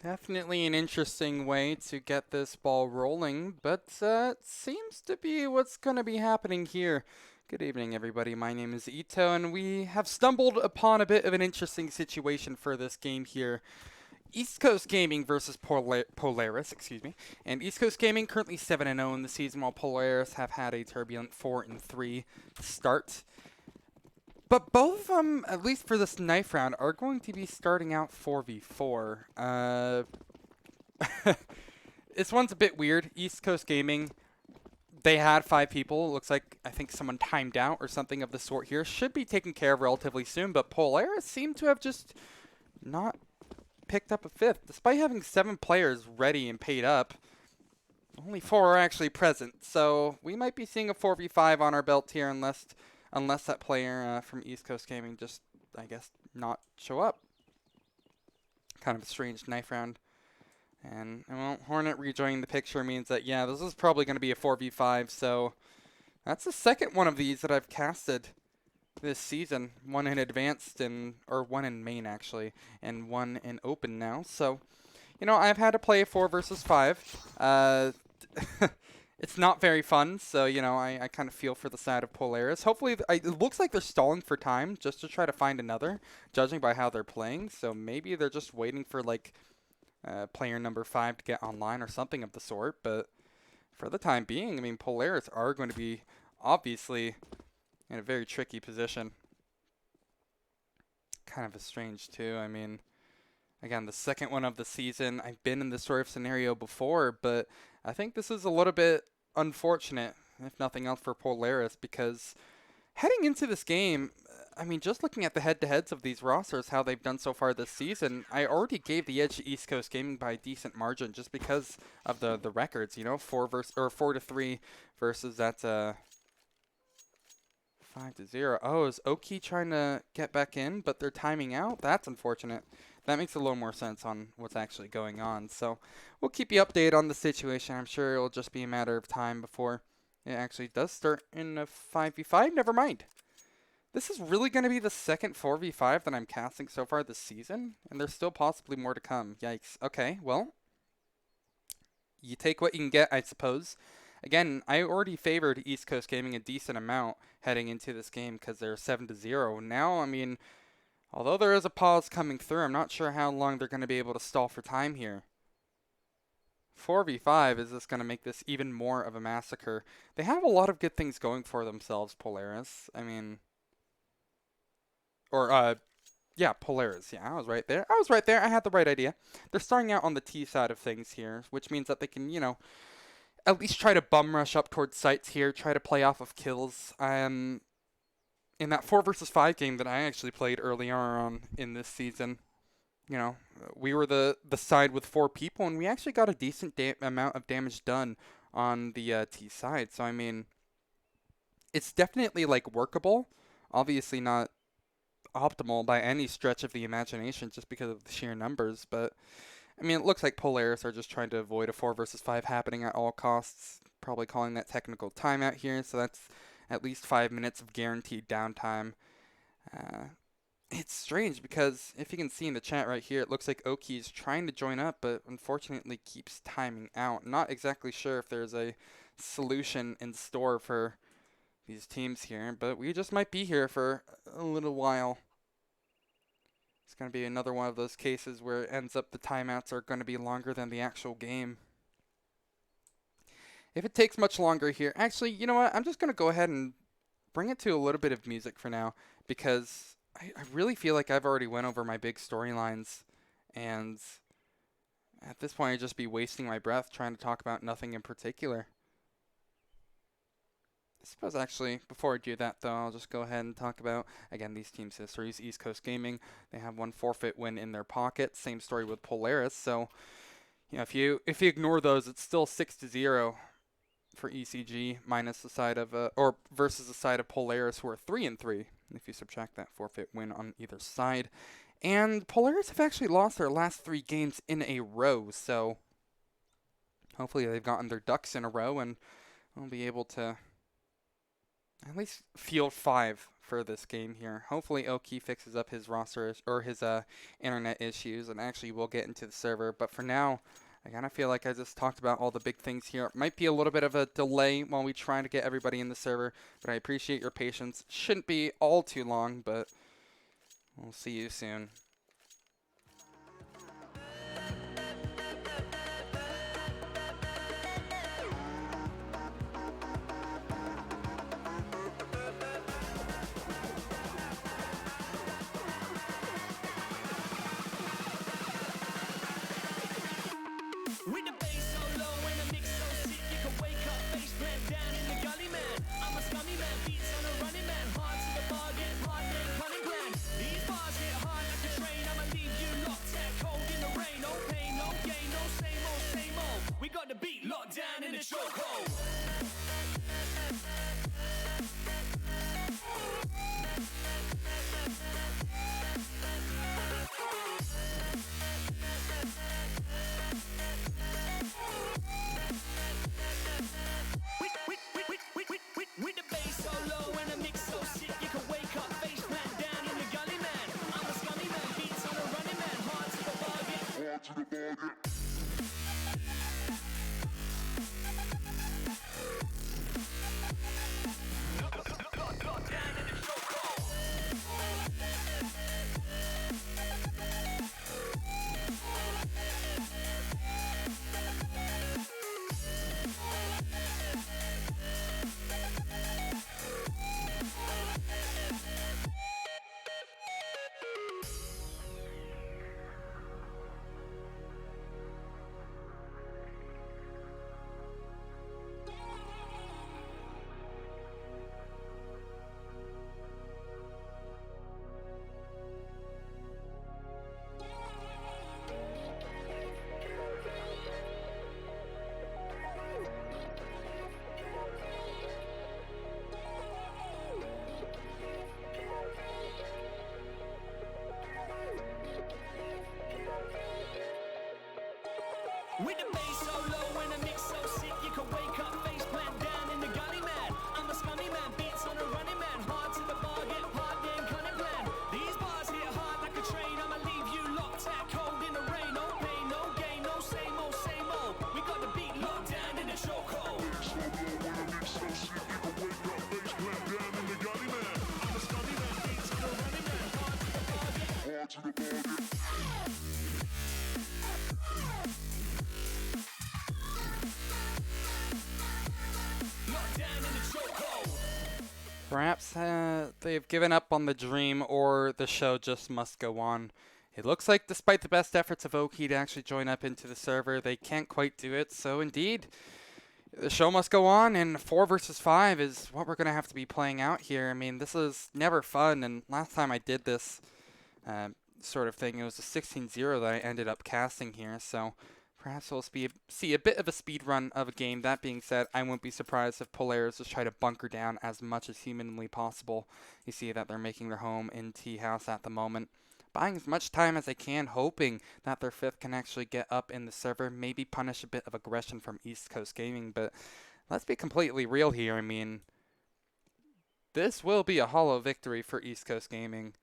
Definitely an interesting way to get this ball rolling, but it seems to be what's going to be happening here. Good evening, everybody. My name is Ito, and we have stumbled upon a bit of an interesting situation for this game here. East Coast Gaming versus polariZ, excuse me. And East Coast Gaming currently 7-0 in the season, while polariZ have had a turbulent 4-3 start. But both of them, at least for this knife round, are going to be starting out 4v4. This one's a bit weird. East Coast Gaming, they had 5 people. It looks like, I think someone timed out or something of the sort here. Should be taken care of relatively soon, but polariZ seem to have just not picked up a fifth. Despite having 7 players ready and paid up, only 4 are actually present. So we might be seeing a 4v5 on our belt here unless that player from East Coast Gaming just, I guess, not show up. Kind of a strange knife round. And, well, Hornet rejoining the picture means that, yeah, this is probably going to be a 4v5, so that's the second one of these that I've casted this season. One in advanced, or one in main, actually, and one in open now. So, I've had to play 4 versus 5. It's not very fun, so, I kind of feel for the side of polariZ. Hopefully, it looks like they're stalling for time just to try to find another, judging by how they're playing. So maybe they're just waiting for, player number 5 to get online or something of the sort. But for the time being, I mean, polariZ are going to be obviously in a very tricky position. Kind of a strange, too. I mean, again, the second one of the season. I've been in this sort of scenario before, but I think this is a little bit unfortunate, if nothing else, for polariZ, because heading into this game, I mean, just looking at the head-to-heads of these rosters, how they've done so far this season, I already gave the edge to East Coast Gaming by a decent margin, just because of the records. 4-3 versus that 5-0. Oh, is Oki trying to get back in, but they're timing out? That's unfortunate. That makes a little more sense on what's actually going on. So we'll keep you updated on the situation. I'm sure it'll just be a matter of time before it actually does start in a 5v5. Never mind. This is really going to be the second 4v5 that I'm casting so far this season, and there's still possibly more to come. Yikes. Okay, well, you take what you can get, I suppose. Again, I already favored East Coast Gaming a decent amount heading into this game because they're 7-0. Now, I mean, although there is a pause coming through, I'm not sure how long they're going to be able to stall for time here. 4v5 is just going to make this even more of a massacre. They have a lot of good things going for themselves, polariZ. I mean, yeah, polariZ. Yeah, I was right there. I had the right idea. They're starting out on the T side of things here, which means that they can, at least try to bum rush up towards sites here, try to play off of kills. In that 4 versus 5 game that I actually played earlier on in this season, we were the side with 4 people, and we actually got a decent amount of damage done on the T side. So, I mean, it's definitely, workable. Obviously not optimal by any stretch of the imagination just because of the sheer numbers, but I mean, it looks like polariZ are just trying to avoid a 4 versus 5 happening at all costs, probably calling that technical timeout here, so that's at least 5 minutes of guaranteed downtime. It's strange because if you can see in the chat right here, it looks like Oki is trying to join up, but unfortunately keeps timing out. Not exactly sure if there's a solution in store for these teams here, but we just might be here for a little while. It's going to be another one of those cases where it ends up the timeouts are going to be longer than the actual game. If it takes much longer here, actually, you know what? I'm just going to go ahead and bring it to a little bit of music for now, because I really feel like I've already went over my big storylines, and at this point I'd just be wasting my breath trying to talk about nothing in particular. I suppose actually, before I do that though, I'll just go ahead and talk about, again, these teams' histories. East Coast Gaming, they have 1 forfeit win in their pocket. Same story with polariZ. So, if you ignore those, it's still 6-0 for ECG minus the side of or versus the side of polariZ, who are 3-3 if you subtract that forfeit win on either side. And polariZ have actually lost their last 3 games in a row, so hopefully they've gotten their ducks in a row and will be able to at least field 5 for this game here. Hopefully Oki fixes up his roster or his internet issues and actually will get into the server. But for now, I kind of feel like I just talked about all the big things here. It might be a little bit of a delay while we try to get everybody in the server, but I appreciate your patience. Shouldn't be all too long, but we'll see you soon. With the bass so low and the mix so sick, you can wake up, face plant down in the gully, man. I'm a scummy man, beats on a running man, hard to the bargain, hard man, cunning plan. These bars hit hard like a train, I'ma leave you locked out cold in the rain. No pain, no gain, no same old, same old. We got the beat locked down in the chokehold. With the bass so low and the mix so sick, you can wake up, face plant down in the gully, man. I'm a scummy man, beats on a running man, hard to the bargain. Hard to the bargain. Locked down in the chokehold. With the bass so low and the mix so sick, you can wake up, face plant down in the gully, man. I'm a scummy man, beats on a running man, hard to the bargain, hard game, cunning plan. These bars hit hard like a train, I'ma leave you locked out cold in the rain. No pain, no gain, no same old, same old. We got the beat locked down in the chokehold. So low and the mix so sick, you can wake up, face plant down in the gully, man. I'm a scummy man, beats on a running man, hard to the bargain, hard to the bargain. Perhaps they've given up on the dream, or the show just must go on. It looks like despite the best efforts of Oki to actually join up into the server, they can't quite do it. So indeed, the show must go on, and 4 versus 5 is what we're going to have to be playing out here. I mean, this is never fun, and last time I did this sort of thing, it was a 16-0 that I ended up casting here. So perhaps we'll see a bit of a speed run of a game. That being said, I wouldn't be surprised if polariZ just try to bunker down as much as humanly possible. You see that they're making their home in Tea House at the moment, buying as much time as they can, hoping that their 5th can actually get up in the server, maybe punish a bit of aggression from East Coast Gaming. But let's be completely real here. I mean, this will be a hollow victory for East Coast Gaming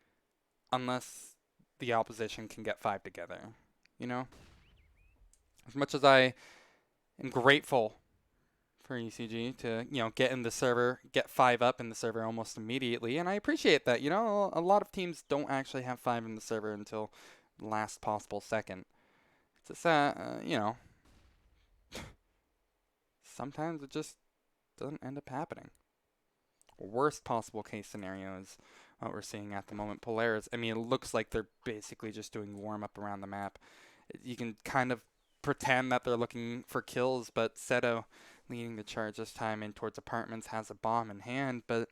unless the opposition can get 5 together, you know? As much as I am grateful for ECG to, get in the server, get 5 up in the server almost immediately, and I appreciate that. A lot of teams don't actually have 5 in the server until the last possible second. It's just, sometimes it just doesn't end up happening. Worst possible case scenario is what we're seeing at the moment. polariZ, I mean, it looks like they're basically just doing warm-up around the map. You can kind of pretend that they're looking for kills, but Seto, leading the charge this time in towards apartments, has a bomb in hand. But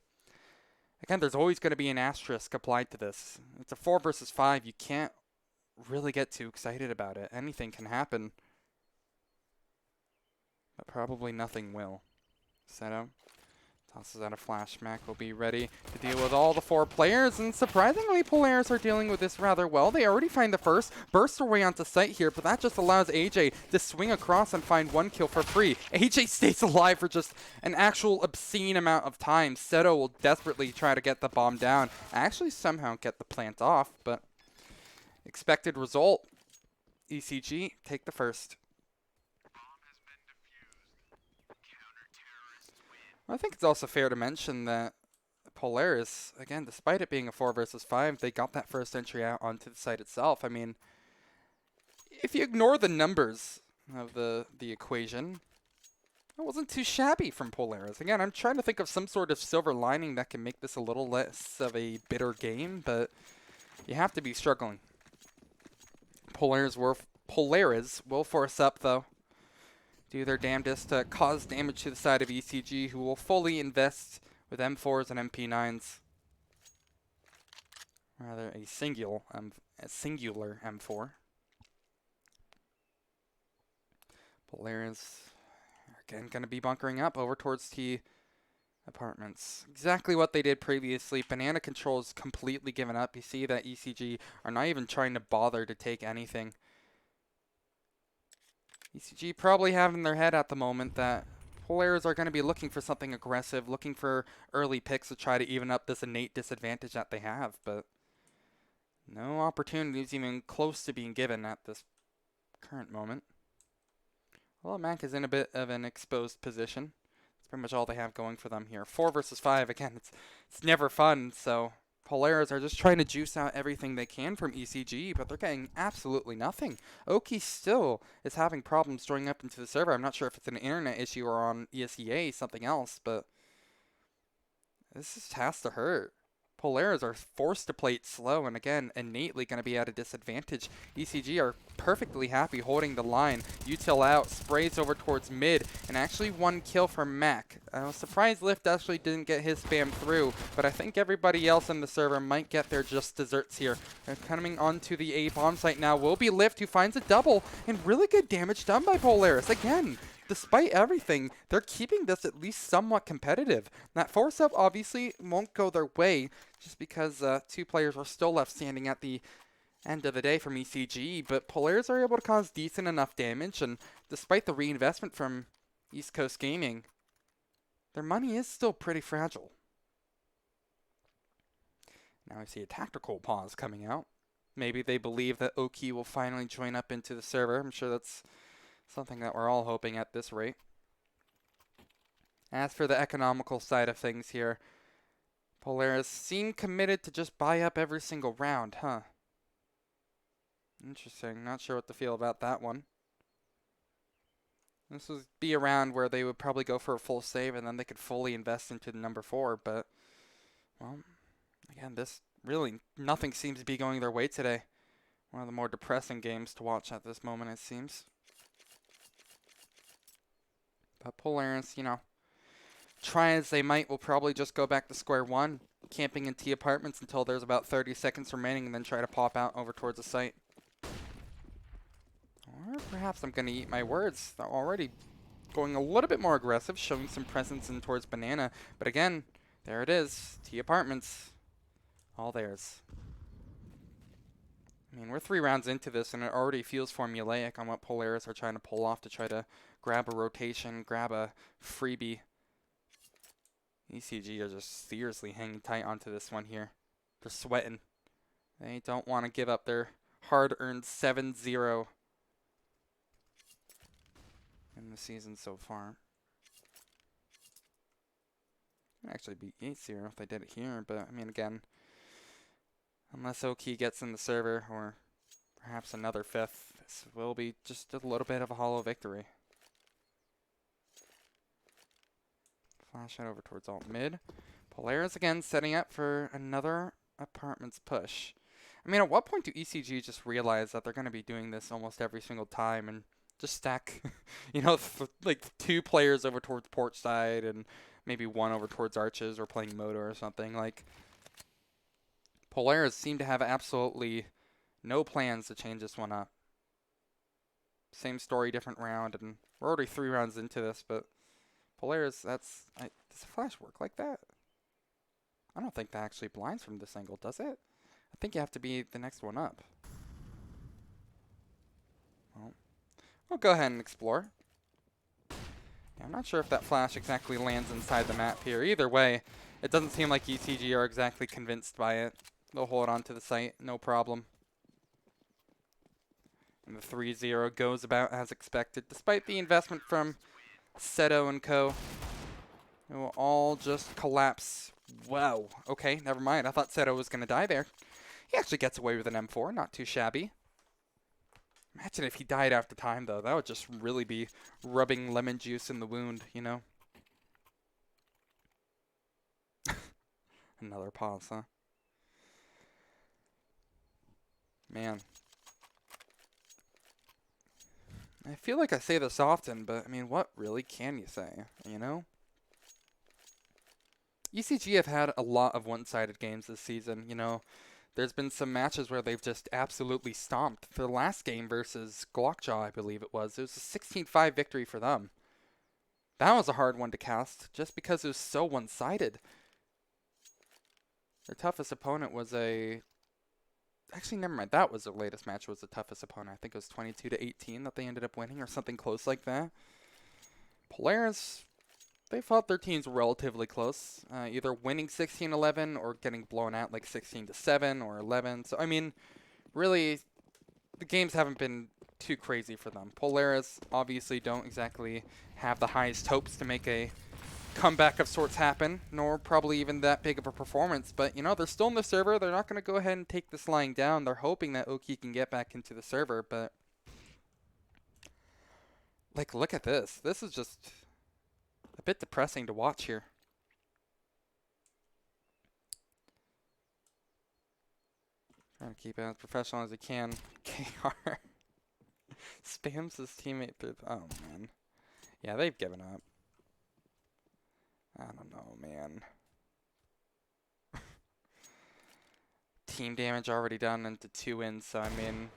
again, there's always going to be an asterisk applied to this. It's a 4 versus 5. You can't really get too excited about it. Anything can happen, but probably nothing will. Seto Tosses out a flash. Mac will be ready to deal with all the 4 players, and surprisingly, polariZ are dealing with this rather well. They already find the first, burst their way onto site here, but that just allows AJ to swing across and find 1 kill for free. AJ stays alive for just an actual obscene amount of time. Seto will desperately try to get the bomb down, actually somehow get the plant off, but expected result, ECG take the first. I think it's also fair to mention that polariZ, again, despite it being a 4 versus 5, they got that first entry out onto the site itself. I mean, if you ignore the numbers of the equation, it wasn't too shabby from polariZ. Again, I'm trying to think of some sort of silver lining that can make this a little less of a bitter game, but you have to be struggling. polariZ will force up, though. Do their damnedest to cause damage to the side of ECG, who will fully invest with M4s and MP9s. Rather, a singular M4. polariZ again going to be bunkering up over towards T apartments. Exactly what they did previously. Banana control's completely given up. You see that ECG are not even trying to bother to take anything. ECG probably have in their head at the moment that polariZ are going to be looking for something aggressive, looking for early picks to try to even up this innate disadvantage that they have, but no opportunities even close to being given at this current moment. Well, Mac is in a bit of an exposed position. That's pretty much all they have going for them here. 4 versus 5, again, it's never fun, so polariZ are just trying to juice out everything they can from ECG, but they're getting absolutely nothing. Oki still is having problems joining up into the server. I'm not sure if it's an internet issue or on ESEA, something else, but this just has to hurt. polariZ are forced to play it slow, and again, innately going to be at a disadvantage. ECG are perfectly happy holding the line. Util out, sprays over towards mid, and actually 1 kill for Mac. I was surprised Lift actually didn't get his spam through, but I think everybody else in the server might get their just desserts here. They're coming onto the A bomb site now. Will be Lift, who finds a double, and really good damage done by polariZ. Again, despite everything, they're keeping this at least somewhat competitive. That force-up obviously won't go their way, just because 2 players are still left standing at the end of the day from ECG, but polariZ are able to cause decent enough damage, and despite the reinvestment from East Coast Gaming, their money is still pretty fragile. Now I see a tactical pause coming out. Maybe they believe that Oki will finally join up into the server. I'm sure that's something that we're all hoping at this rate. As for the economical side of things here, polariZ seem committed to just buy up every single round, huh? Interesting. Not sure what to feel about that one. This would be a round where they would probably go for a full save and then they could fully invest into the number 4, but, well, again, this really, nothing seems to be going their way today. One of the more depressing games to watch at this moment, it seems. But polariZ, you know, try as they might, will probably just go back to square one, camping in T apartments until there's about 30 seconds remaining, and then try to pop out over towards the site. Or perhaps I'm going to eat my words. They're already going a little bit more aggressive, showing some presence in towards Banana. But again, there it is. T apartments. All theirs. I mean, we're 3 rounds into this, and it already feels formulaic on what polariZ are trying to pull off to try to grab a rotation, grab a freebie. ECG are just seriously hanging tight onto this one here. They're sweating. They don't want to give up their hard-earned 7-0 in the season so far. Actually be 8-0 if they did it here, but I mean, again, unless Oki gets in the server or perhaps another 5th, this will be just a little bit of a hollow victory. Flash it over towards alt mid. polariZ again setting up for another apartments push. I mean, at what point do ECG just realize that they're going to be doing this almost every single time and just stack, you know, like 2 players over towards porch side and maybe 1 over towards arches or playing Moto or something? Like, polariZ seem to have absolutely no plans to change this one up. Same story, different round, and we're already 3 rounds into this, but polariZ, Does the flash work like that? I don't think that actually blinds from this angle, does it? I think you have to be the next one up. Well, we'll go ahead and explore. Yeah, I'm not sure if that flash exactly lands inside the map here. Either way, it doesn't seem like ECG are exactly convinced by it. They'll hold on to the site, no problem. And the 3-0 goes about as expected, despite the investment from Seto and co. It will all just collapse. Wow. Okay, never mind. I thought Seto was going to die there. He actually gets away with an M4. Not too shabby. Imagine if he died after time, though. That would just really be rubbing lemon juice in the wound, you know? Another pause, huh? Man. I feel like I say this often, but, I mean, what really can you say, you know? ECG have had a lot of one-sided games this season, you know. There's been some matches where they've just absolutely stomped. Their last game versus Glockjaw, I believe it was a 16-5 victory for them. That was a hard one to cast, just because it was so one-sided. Their toughest opponent was a... Actually, never mind. That was their latest match, was the toughest opponent. I think it was 22-18 that they ended up winning, or something close like that. polariZ... They fought their teams relatively close, either winning 16-11 or getting blown out like 16-7 or 11. So, I mean, really, the games haven't been too crazy for them. polariZ obviously don't exactly have the highest hopes to make a comeback of sorts happen, nor probably even that big of a performance. But, you know, they're still in the server. They're not going to go ahead and take this lying down. They're hoping that Oki can get back into the server, but... Like, look at this. This is just... a bit depressing to watch here. Trying to keep it as professional as he can. KR spams his teammate through. Oh, man. Yeah, they've given up. I don't know, man. Team damage already done into 2 wins, so I mean...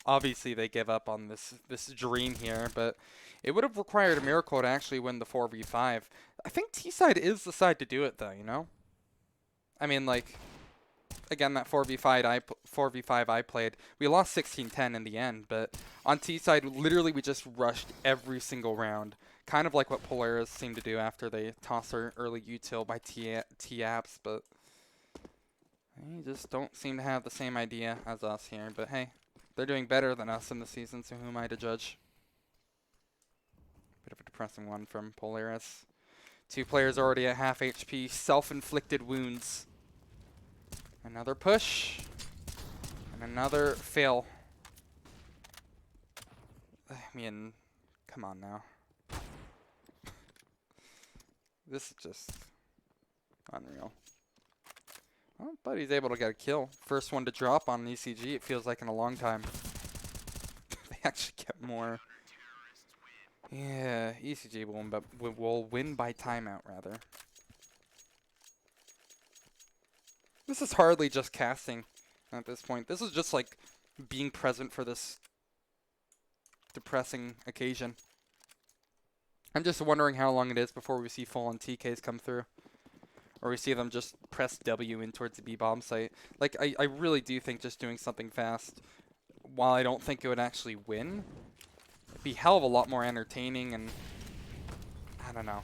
obviously they give up on this dream here, but it would have required a miracle to actually win the 4v5. I think T-side is the side to do it, though, you know? I mean, like, again, that 4v5 I played, we lost 16-10 in the end, but on T-side, literally we just rushed every single round. Kind of like what polariZ seemed to do after they tossed their early util by T-apps, but they just don't seem to have the same idea as us here. But hey, they're doing better than us in the season, so who am I to judge? Bit of a depressing one from polariZ. 2 players already at half HP, self-inflicted wounds. Another push, and another fail. I mean, come on now. This is just unreal. Well, but he's able to get a kill. First one to drop on ECG, it feels like in a long time. They actually get more. Yeah, ECG will win by timeout, rather. This is hardly just casting at this point. This is just like being present for this depressing occasion. I'm just wondering how long it is before we see full-on TKs come through. Or we see them just press W in towards the B-bomb site. Like, I really do think just doing something fast, while I don't think it would actually win, it'd be a hell of a lot more entertaining and, I don't know.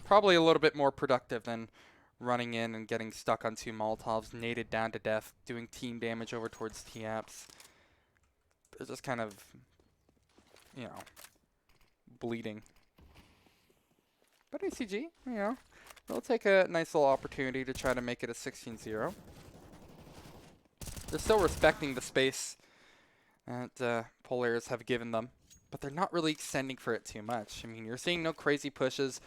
Probably a little bit more productive than running in and getting stuck on 2 Molotovs, naded down to death, doing team damage over towards T-apps. They're just kind of, you know, bleeding. But ACG, you know, they'll take a nice little opportunity to try to make it a 16-0. They're still respecting the space that polariZ have given them, but they're not really extending for it too much. I mean, you're seeing no crazy pushes.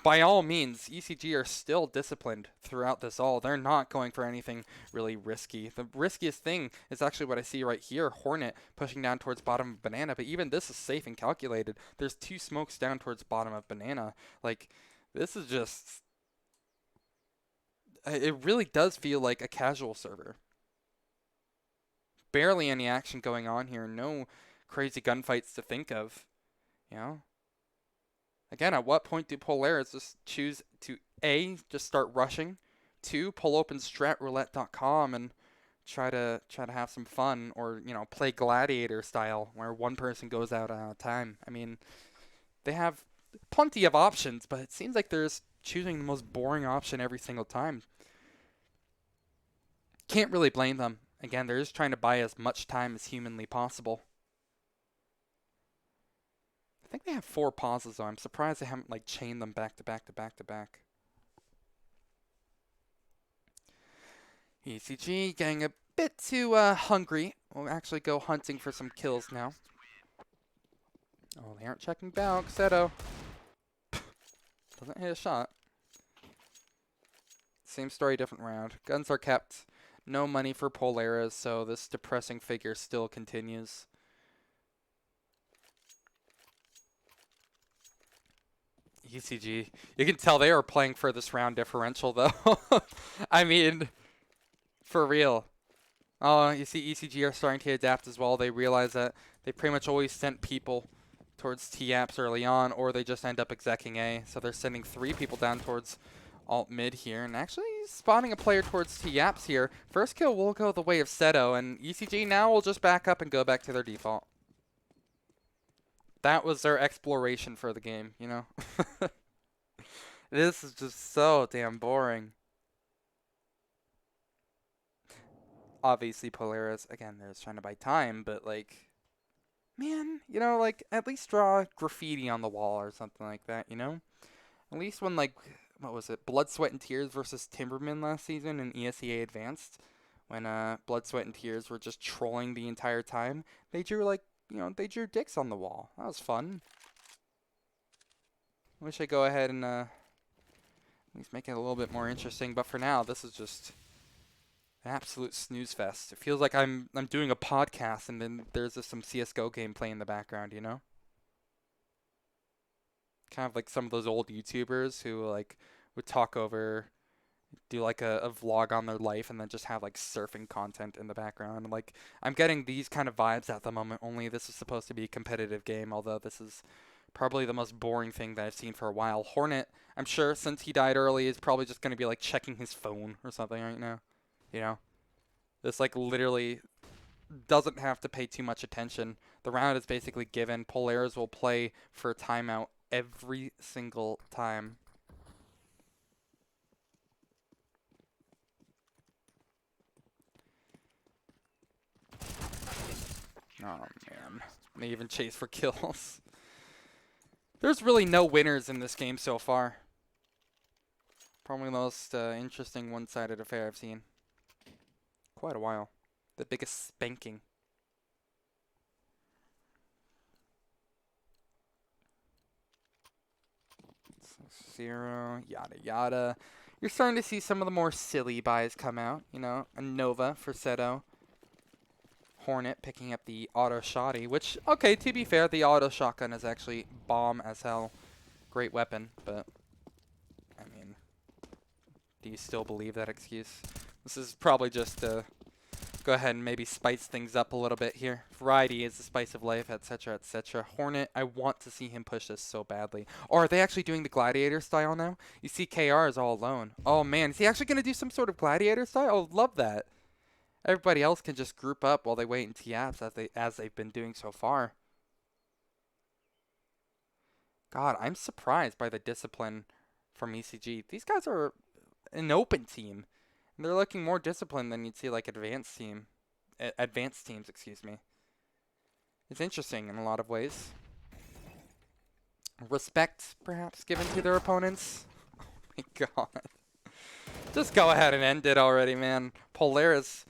By all means, ECG are still disciplined throughout this all. They're not going for anything really risky. The riskiest thing is actually what I see right here, Hornet pushing down towards bottom of Banana, but even this is safe and calculated. There's 2 smokes down towards bottom of Banana. Like, this is just... It really does feel like a casual server. Barely any action going on here. No crazy gunfights to think of, you know? Again, at what point do polariZ just choose to A, just start rushing, 2, pull open stratroulette.com and try to have some fun, or play gladiator style where one person goes out at a time. I mean, they have plenty of options, but it seems like they're just choosing the most boring option every single time. Can't really blame them. Again, they're just trying to buy as much time as humanly possible. I think they have 4 pauses though. I'm surprised they haven't like chained them back to back to back to back. ECG getting a bit too hungry. We'll actually go hunting for some kills now. Oh, they aren't checking back. Seto doesn't hit a shot. Same story, different round. Guns are kept. No money for polariZ, so this depressing figure still continues. ECG. You can tell they are playing for this round differential, though. I mean, for real. Oh, you see ECG are starting to adapt as well. They realize that they pretty much always sent people towards T-apps early on, or they just end up execing A. So they're sending 3 people down towards alt mid here, and actually spawning a player towards T-apps here. First kill will go the way of Seto, and ECG now will just back up and go back to their default. That was their exploration for the game, you know? This is just so damn boring. Obviously, polariZ, again, they're just trying to buy time, but, like, man, like, at least draw graffiti on the wall or something like that, you know? At least when, like, what was it? Blood, Sweat, and Tears versus Timberman last season in ESEA Advanced, when Blood, Sweat, and Tears were just trolling the entire time, they drew, like, they drew dicks on the wall. That was fun. Wish I go ahead and at least make it a little bit more interesting, but for now, this is just an absolute snooze fest. It feels like I'm doing a podcast and then there's just some CSGO gameplay in the background, you know? Kind of like some of those old YouTubers who like would talk over, do like a vlog on their life and then just have like surfing content in the background. Like I'm getting these kind of vibes at the moment, only this is supposed to be a competitive game, although this is probably the most boring thing that I've seen for a while. Hornet, I'm sure since he died early, is probably just going to be like checking his phone or something right now. You know? This like literally doesn't have to pay too much attention. The round is basically given. polariZ will play for a timeout every single time. Oh man, they even chase for kills. There's really no winners in this game so far. Probably the most interesting one-sided affair I've seen. Quite a while. The biggest spanking. 0, yada yada. You're starting to see some of the more silly buys come out. A Nova for Seto. Hornet picking up the auto shotty, which, okay, to be fair, the auto shotgun is actually bomb as hell. Great weapon, but, I mean, do you still believe that excuse? This is probably just to go ahead and maybe spice things up a little bit here. Variety is the spice of life, etc., etc. Hornet, I want to see him push this so badly. Or are they actually doing the gladiator style now? You see KR is all alone. Oh man, is he actually going to do some sort of gladiator style? I love that. Everybody else can just group up while they wait in T-apps as they've been doing so far. God, I'm surprised by the discipline from ECG. These guys are an open team. And they're looking more disciplined than you'd see like advanced teams, excuse me. It's interesting in a lot of ways. Respect, perhaps, given to their opponents. Oh my god. Just go ahead and end it already, man. polariZ,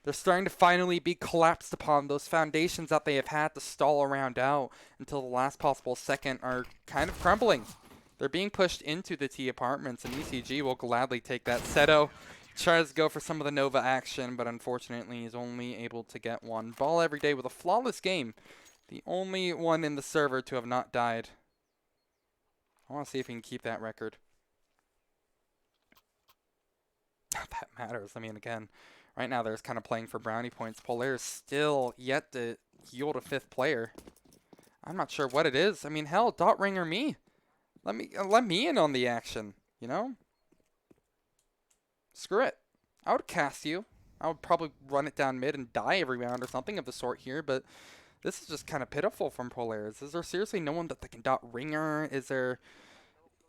they're starting to finally be collapsed upon. Those foundations that they have had to stall around out until the last possible second are kind of crumbling. They're being pushed into the T apartments, and ECG will gladly take that. Seto tries to go for some of the Nova action, but unfortunately he's only able to get one. Ball every day with a flawless game. The only one in the server to have not died. I want to see if he can keep that record. Not that matters. I mean, again, right now they're just kind of playing for brownie points. polariZ still yet to yield a 5th player. I'm not sure what it is. I mean, hell, dot ring or me. Let me in on the action, you know? Screw it. I would cast you. I would probably run it down mid and die every round or something of the sort here, but this is just kind of pitiful from polariZ. Is there seriously no one that they can dot ringer? Is there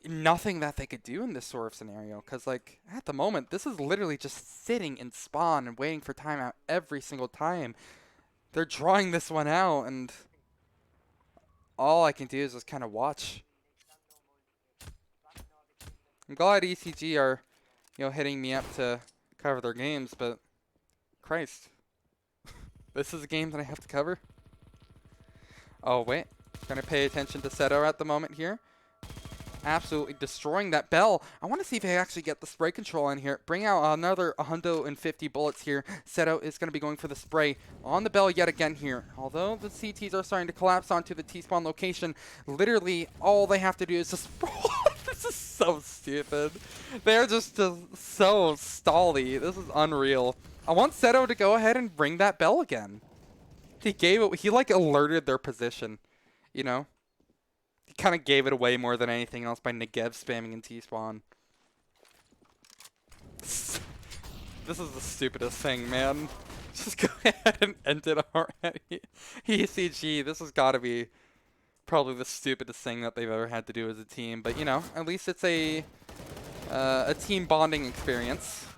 nothing that they could do in this sort of scenario? Because, like, at the moment, this is literally just sitting in spawn and waiting for timeout every single time. They're drawing this one out, and all I can do is just kind of watch. I'm glad ECG are, hitting me up to cover their games, but Christ. This is a game that I have to cover? Oh, wait. Gonna pay attention to Seto at the moment here. Absolutely destroying that bell. I want to see if they actually get the spray control in here. Bring out another 150 bullets here. Seto is going to be going for the spray on the bell yet again here. Although the CTs are starting to collapse onto the T-spawn location, literally all they have to do is just... This is so stupid. They're just so stally. This is unreal. I want Seto to go ahead and ring that bell again. He like alerted their position, you know? He kind of gave it away more than anything else by Negev spamming in T-spawn. This is the stupidest thing, man. Just go ahead and end it already. ECG, this has got to be probably the stupidest thing that they've ever had to do as a team. But, at least it's a team bonding experience.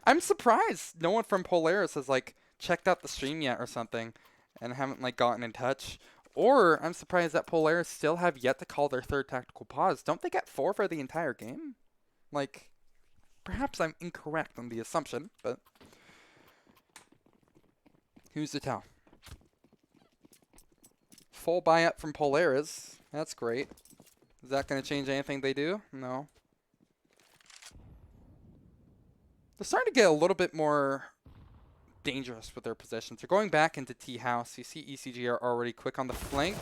I'm surprised no one from polariZ has, like, checked out the stream yet or something and haven't, like, gotten in touch. Or I'm surprised that polariZ still have yet to call their third tactical pause. Don't they get 4 for the entire game? Like, perhaps I'm incorrect on the assumption, but who's to tell? Full buy-up from polariZ. That's great. Is that going to change anything they do? No. They're starting to get a little bit more dangerous with their positions. They're going back into T-house. You see ECG are already quick on the flank.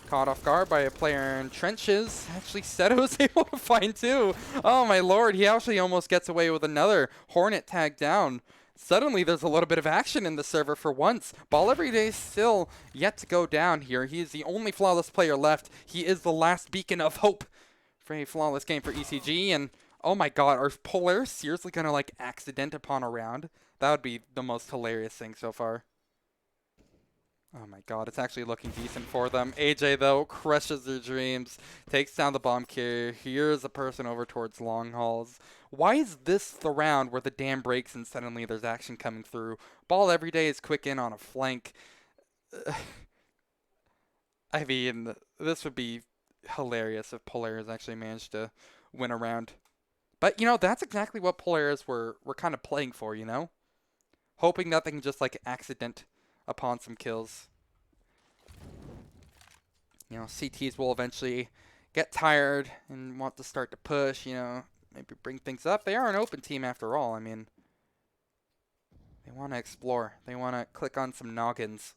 Caught off guard by a player in trenches. Actually, Seto is able to find two. Oh my lord, he actually almost gets away with another Hornet tag down. Suddenly, there's a little bit of action in the server for once. Ball Everyday still yet to go down here. He is the only flawless player left. He is the last beacon of hope for a flawless game for ECG. And oh my god, are polariZ seriously going to, like, accident upon a round? That would be the most hilarious thing so far. Oh my god, it's actually looking decent for them. AJ, though, crushes their dreams. Takes down the bomb carrier. Here's a person over towards long hauls. Why is this the round where the dam breaks and suddenly there's action coming through? Ball Everyday is quick in on a flank. I mean, this would be hilarious if polariZ actually managed to win a round. But, that's exactly what polariZ were kind of playing for, Hoping that they can just, like, accident upon some kills. CTs will eventually get tired and want to start to push, maybe bring things up. They are an open team after all. I mean, they want to explore. They want to click on some noggins.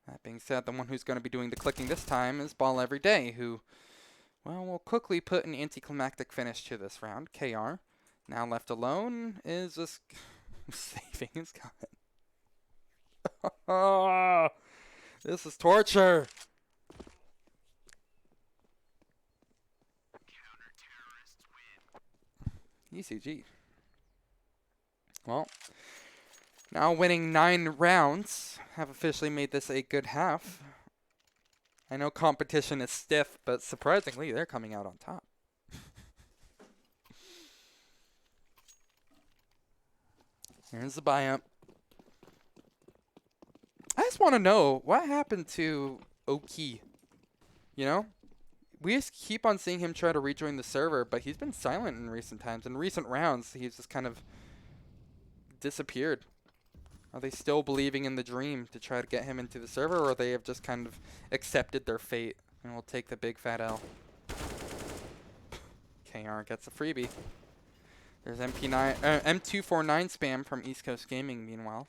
That being said, the one who's going to be doing the clicking this time is Ball Everyday, who, well, will quickly put an anticlimactic finish to this round. KR, now left alone, is just saving his gun. This is torture. ECG. Well, now winning 9 rounds, have officially made this a good half. I know competition is stiff, but surprisingly, they're coming out on top. Here's the buy-up. I just want to know, what happened to Oki? We just keep on seeing him try to rejoin the server, but he's been silent in recent times. In recent rounds, he's just kind of disappeared. Are they still believing in the dream to try to get him into the server, or they have just kind of accepted their fate and will take the big fat L? KR gets a freebie. There's M249 spam from East Coast Gaming, meanwhile.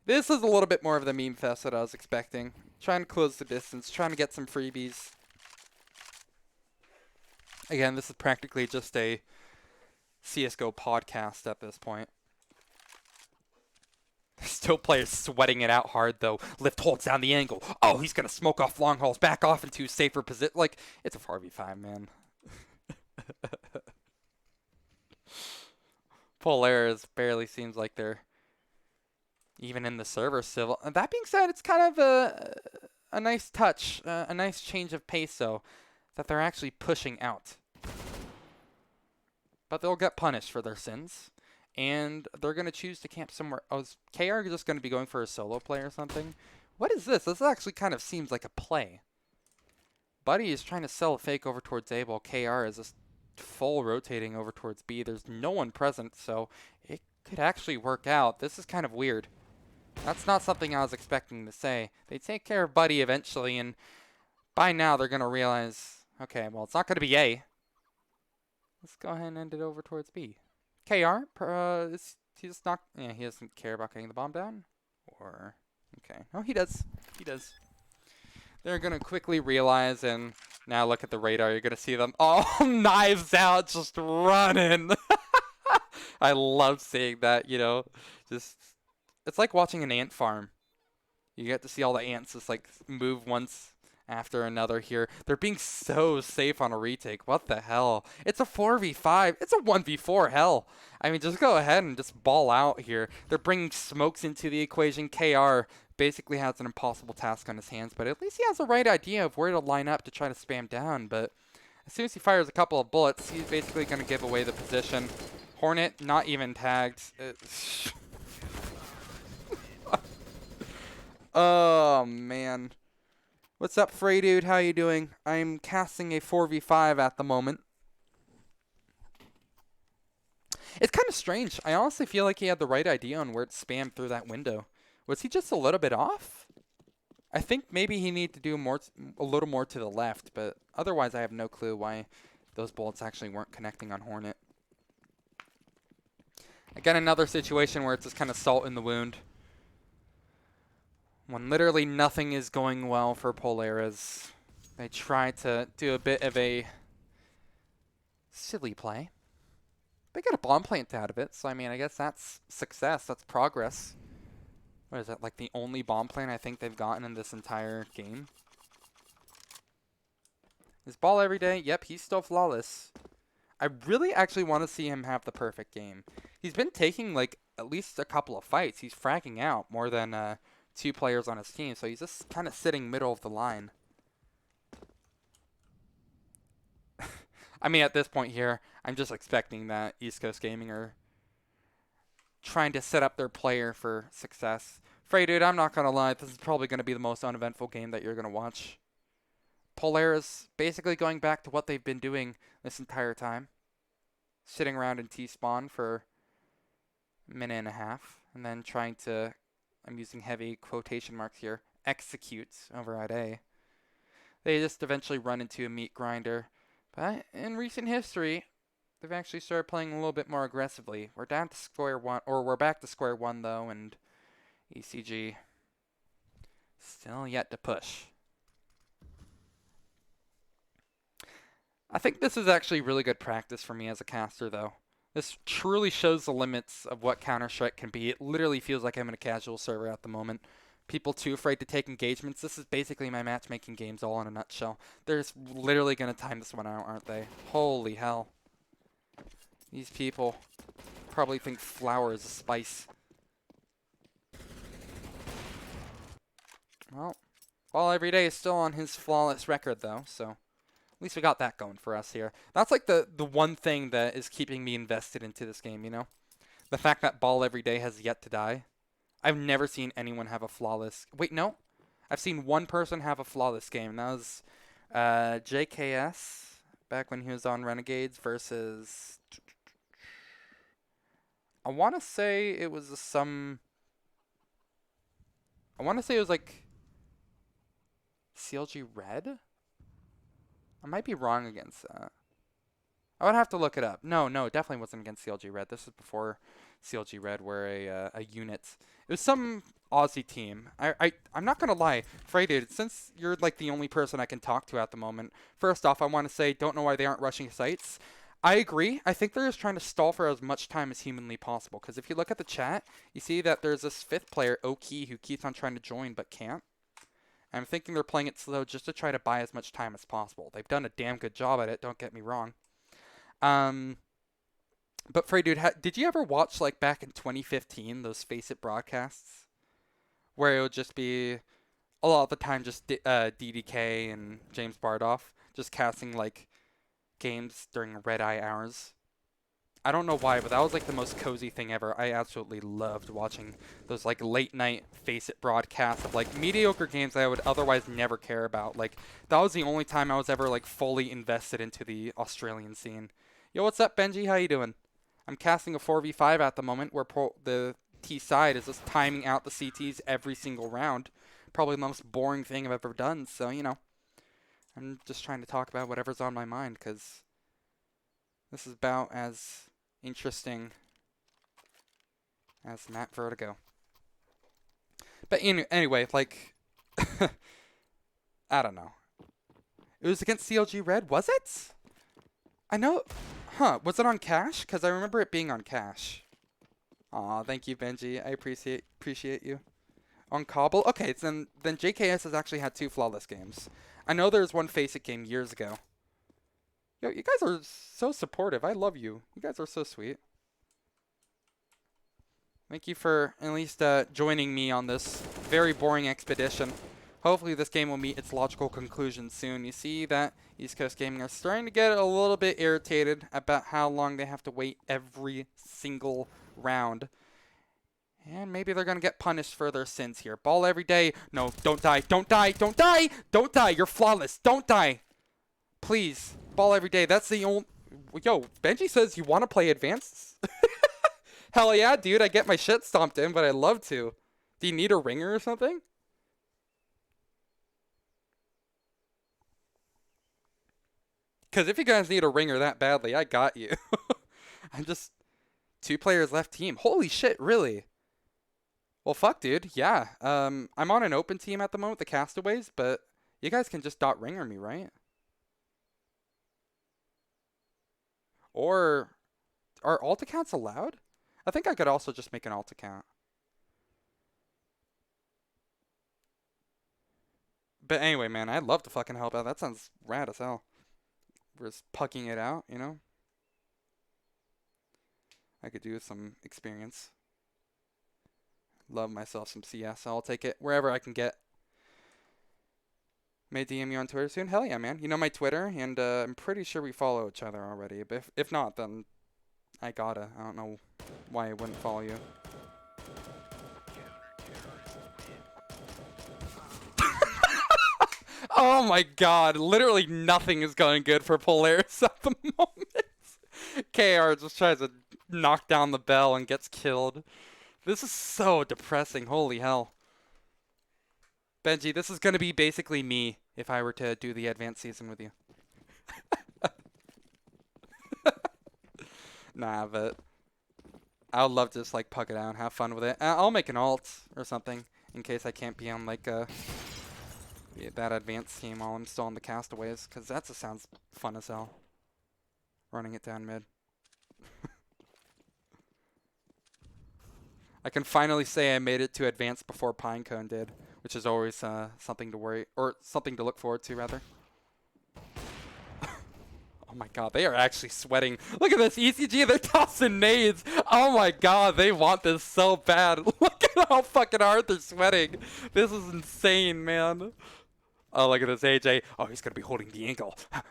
This is a little bit more of the meme fest that I was expecting. Trying to close the distance, trying to get some freebies. Again, this is practically just a CSGO podcast at this point. There's still players sweating it out hard, though. Lift holds down the angle. Oh, he's going to smoke off long hauls, back off into a safer position. Like, it's a 4v5, man. polariZ barely seems like they're even in the server civil. That being said, it's kind of a nice touch, a nice change of pace, though, that they're actually pushing out. But they'll get punished for their sins. And they're going to choose to camp somewhere. Oh, is KR just going to be going for a solo play or something? What is this? This actually kind of seems like a play. Buddy is trying to sell a fake over towards A, while KR is just full rotating over towards B. There's no one present, so it could actually work out. This is kind of weird. That's not something I was expecting to say. They take care of Buddy eventually, and by now they're going to realize, okay, well, it's not going to be A. Let's go ahead and end it over towards B. KR, is he just not, yeah, he doesn't care about getting the bomb down? Or, okay. Oh, he does. He does. They're going to quickly realize, and now look at the radar. You're going to see them all knives out, just running. I love seeing that, you know. Just, it's like watching an ant farm. You get to see all the ants just, like, move once after another here. They're being so safe on a retake. What the hell? It's a 4v5. It's a 1v4. Hell. I mean, just go ahead and just ball out here. They're bringing smokes into the equation. KR basically has an impossible task on his hands, but at least he has the right idea of where to line up to try to spam down. But as soon as he fires a couple of bullets, he's basically going to give away the position. Hornet, not even tagged. Oh, man. What's up, Frey Dude? How you doing? I'm casting a 4v5 at the moment. It's kind of strange. I honestly feel like he had the right idea on where to spam through that window. Was he just a little bit off? I think maybe he needed to do more, a little more to the left, but otherwise I have no clue why those bullets actually weren't connecting on Hornet. Again, another situation where it's just kind of salt in the wound. When literally nothing is going well for polariZ. They try to do a bit of a silly play. They got a bomb plant out of it, so I mean, I guess that's success, that's progress. What is that, like the only bomb plant I think they've gotten in this entire game? His ball every day, yep, he's still flawless. I really actually want to see him have the perfect game. He's been taking like at least a couple of fights. He's fragging out more than 2 players on his team, so he's just kind of sitting middle of the line. I mean, at this point here, I'm just expecting that East Coast Gaming are trying to set up their player for success. Frey Dude, I'm not going to lie, this is probably going to be the most uneventful game that you're going to watch. polariZ basically going back to what they've been doing this entire time. Sitting around in T-spawn for a minute and a half, and then trying to, I'm using heavy quotation marks here, execute over at A. They just eventually run into a meat grinder. But in recent history, they've actually started playing a little bit more aggressively. We're down to square one, or we're back to square one though, and ECG still yet to push. I think this is actually really good practice for me as a caster though. This truly shows the limits of what Counter-Strike can be. It literally feels like I'm in a casual server at the moment. People too afraid to take engagements. This is basically my matchmaking games all in a nutshell. They're just literally going to time this one out, aren't they? Holy hell. These people probably think flour is a spice. Well, every day is still on his flawless record though, so at least we got that going for us here. That's like the one thing that is keeping me invested into this game, you know? The fact that Ball every day has yet to die. I've never seen anyone have a flawless... Wait, no. I've seen one person have a flawless game. That was JKS back when he was on Renegades versus... I want to say it was some... I want to say it was like... CLG Red? I might be wrong against that. I would have to look it up. No, it definitely wasn't against CLG Red. This was before CLG Red were a unit. It was some Aussie team. I'm not going to lie. Frey Dude, since you're like the only person I can talk to at the moment, first off, I want to say don't know why they aren't rushing sites. I agree. I think they're just trying to stall for as much time as humanly possible. Because if you look at the chat, you see that there's this fifth player, Oki, who keeps on trying to join but can't. I'm thinking they're playing it slow just to try to buy as much time as possible. They've done a damn good job at it, don't get me wrong. Um, but Frey, dude, did you ever watch, like, back in 2015, those Face It broadcasts? Where it would just be, a lot of the time, just DDK and James Bardoff just casting, like, games during red eye hours. I don't know why, but that was like the most cozy thing ever. I absolutely loved watching those like late night Face It broadcasts of like mediocre games that I would otherwise never care about. Like that was the only time I was ever like fully invested into the Australian scene. Yo, what's up, Benji? How you doing? I'm casting a 4v5 at the moment where the T side is just timing out the CTs every single round. Probably the most boring thing I've ever done. So, you know, I'm just trying to talk about whatever's on my mind because this is about as interesting as Matt Vertigo. But anyway, like, I don't know. It was against CLG Red, was it? I know. Huh, was it on Cash? Because I remember it being on Cash. Aw, thank you, Benji. I appreciate you. On Cobble? Okay, then JKS has actually had 2 flawless games. I know there was one Face It game years ago. Yo, you guys are so supportive. I love you. You guys are so sweet. Thank you for at least joining me on this very boring expedition. Hopefully this game will meet its logical conclusion soon. You see that East Coast Gaming are starting to get a little bit irritated about how long they have to wait every single round. And maybe they're going to get punished for their sins here. Ball every day. No, don't die. Don't die. Don't die. Don't die. You're flawless. Don't die. Please. Ball every day. That's the only... Yo, Benji says you want to play advanced? Hell yeah, dude. I get my shit stomped in, but I'd love to. Do you need a ringer or something? Because if you guys need a ringer that badly, I got you. I'm just... 2 players left team. Holy shit, really? Well, fuck, dude. Yeah. I'm on an open team at the moment, the Castaways, but you guys can just dot ringer me, right? Or are alt accounts allowed? I think I could also just make an alt account. But anyway, man, I'd love to fucking help out. That sounds rad as hell. We're just pucking it out, you know? I could do with some experience. Love myself some CS. I'll take it wherever I can get. May DM you on Twitter soon? Hell yeah, man. You know my Twitter, and I'm pretty sure we follow each other already. But if not, then I gotta. I don't know why I wouldn't follow you. Oh my god. Literally nothing is going good for polariZ at the moment. KR just tries to knock down the bell and gets killed. This is so depressing. Holy hell. Benji, this is going to be basically me if I were to do the advanced season with you. Nah, but I would love to just like puck it out and have fun with it. I'll make an alt or something in case I can't be on like that advanced team while I'm still on the Castaways, because that just sounds fun as hell. Running it down mid. I can finally say I made it to advanced before Pinecone did, which is always something to worry, or something to look forward to, rather. Oh my god, they are actually sweating. Look at this, ECG, they're tossing nades. Oh my god, they want this so bad. Look at how fucking hard they're sweating. This is insane, man. Oh, look at this, AJ. Oh, he's going to be holding the ankle. Oh,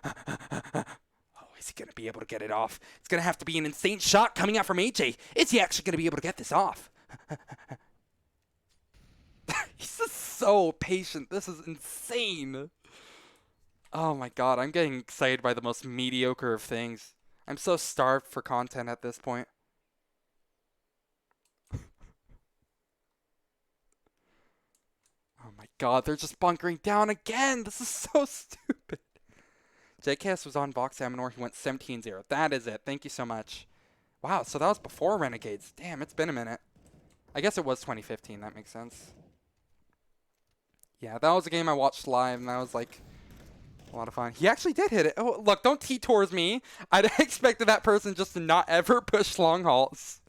is he going to be able to get it off? It's going to have to be an insane shot coming out from AJ. Is he actually going to be able to get this off? He's just so patient. This is insane. Oh my god, I'm getting excited by the most mediocre of things. I'm so starved for content at this point. Oh my god, they're just bunkering down again. This is so stupid. JKS was on Vox Aminor. He went 17-0. That is it. Thank you so much. Wow, so that was before Renegades. Damn, it's been a minute. I guess it was 2015. That makes sense. Yeah, that was a game I watched live, and that was like A lot of fun. He actually did hit it. Oh, look, don't tee towards me. I'd expected that person just to not ever push long halts.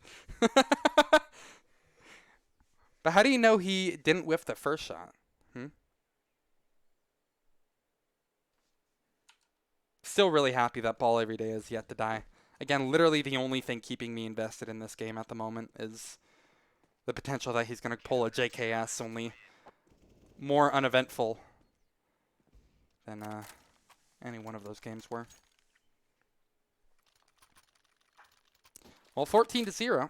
But how do you know he didn't whiff the first shot? Still really happy that ball every day is yet to die. Again, literally the only thing keeping me invested in this game at the moment is the potential that he's going to pull a JKS, only more uneventful than any one of those games were. Well, 14-0.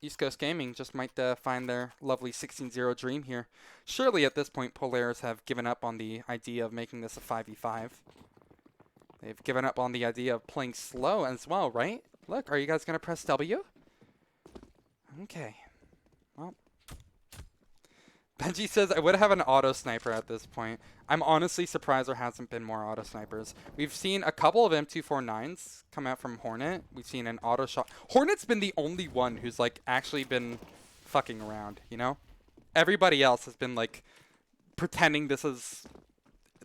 East Coast Gaming just might find their lovely 16-0 dream here. Surely at this point, polariZ have given up on the idea of making this a 5v5. They've given up on the idea of playing slow as well, right? Look, are you guys going to press W? Okay. Well. Benji says, I would have an auto sniper at this point. I'm honestly surprised there hasn't been more auto snipers. We've seen a couple of M249s come out from Hornet. We've seen an auto shot. Hornet's been the only one who's like actually been fucking around, you know? Everybody else has been like pretending this is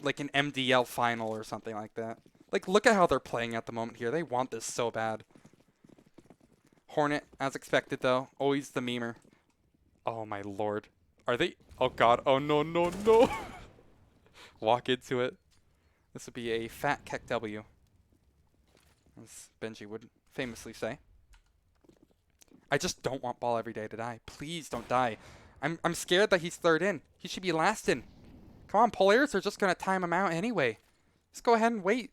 like an MDL final or something like that. Like, look at how they're playing at the moment here. They want this so bad. Hornet, as expected, though. Always the memer. Oh, my lord. Are they? Oh, God. Oh, no, no, no. Walk into it. This would be a fat Keck W, as Benji would famously say. I just don't want ball every day to die. Please don't die. I'm scared that he's third in. He should be last in. Come on, polariZ are just going to time him out anyway. Just go ahead and wait.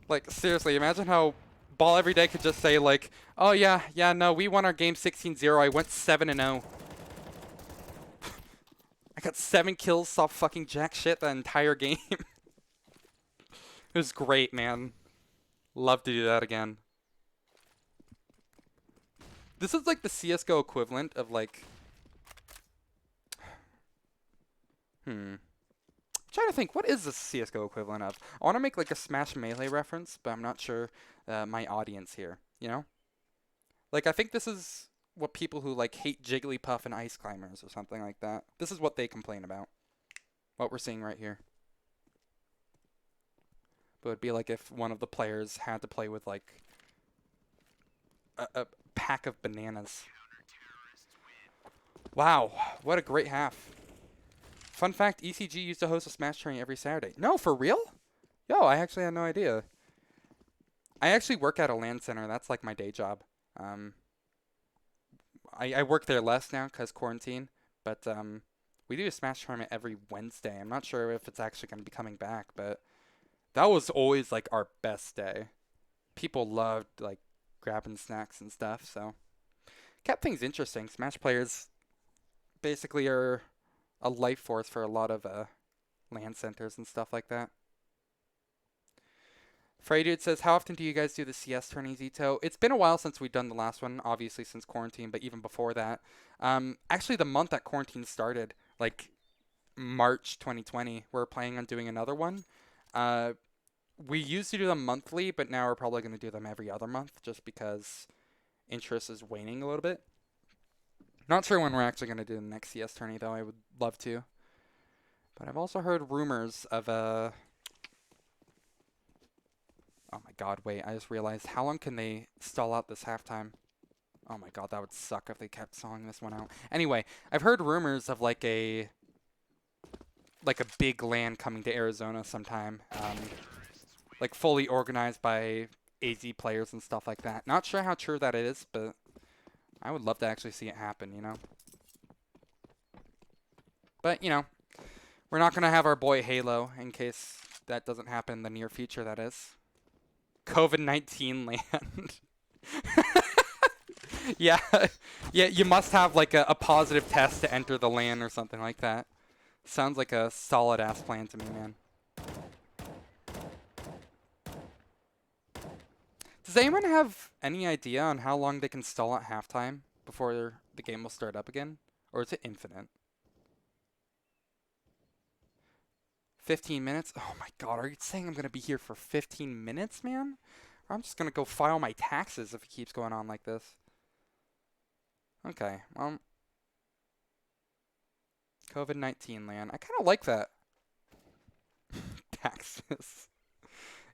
Like, seriously, imagine how ball every day could just say, like, oh, yeah, no, we won our game 16-0. I went 7-0. I got 7 kills, saw fucking jack shit the entire game. It was great, man. Love to do that again. This is like the CSGO equivalent of, like... Trying to think, what is the CSGO equivalent of? I want to make like a Smash Melee reference, but I'm not sure my audience here, you know? Like, I think this is what people who like hate Jigglypuff and Ice Climbers or something like that. This is what they complain about. What we're seeing right here. But it'd be like if one of the players had to play with like a pack of bananas. Wow, what a great half. Fun fact, ECG used to host a Smash tourney every Saturday. No, for real? Yo, I actually had no idea. I actually work at a LAN center. That's like my day job. I work there less now because quarantine. But we do a Smash tournament every Wednesday. I'm not sure if it's actually going to be coming back. But that was always like our best day. People loved like grabbing snacks and stuff. So kept things interesting. Smash players basically are a life force for a lot of LAN centers and stuff like that. Freydude says, how often do you guys do the CS tourneys, Ito? It's been a while since we've done the last one, obviously since quarantine, but even before that. Actually, the month that quarantine started, like March 2020, we're planning on doing another one. We used to do them monthly, but now we're probably going to do them every other month just because interest is waning a little bit. Not sure when we're actually going to do the next CS tourney, though. I would love to. But I've also heard rumors of oh my god, wait. I just realized. How long can they stall out this halftime? Oh my god, that would suck if they kept stalling this one out. Anyway, I've heard rumors of like a big LAN coming to Arizona sometime. Like fully organized by AZ players and stuff like that. Not sure how true that is, but I would love to actually see it happen, you know? But, you know, we're not going to have our boy Halo in case that doesn't happen in the near future, that is. COVID-19 land. Yeah, you must have like a positive test to enter the LAN or something like that. Sounds like a solid-ass plan to me, man. Does anyone have any idea on how long they can stall at halftime before the game will start up again? Or is it infinite? 15 minutes? Oh my god, are you saying I'm going to be here for 15 minutes, man? Or I'm just going to go file my taxes if it keeps going on like this. Okay, well. COVID-19 land. I kind of like that. Taxes.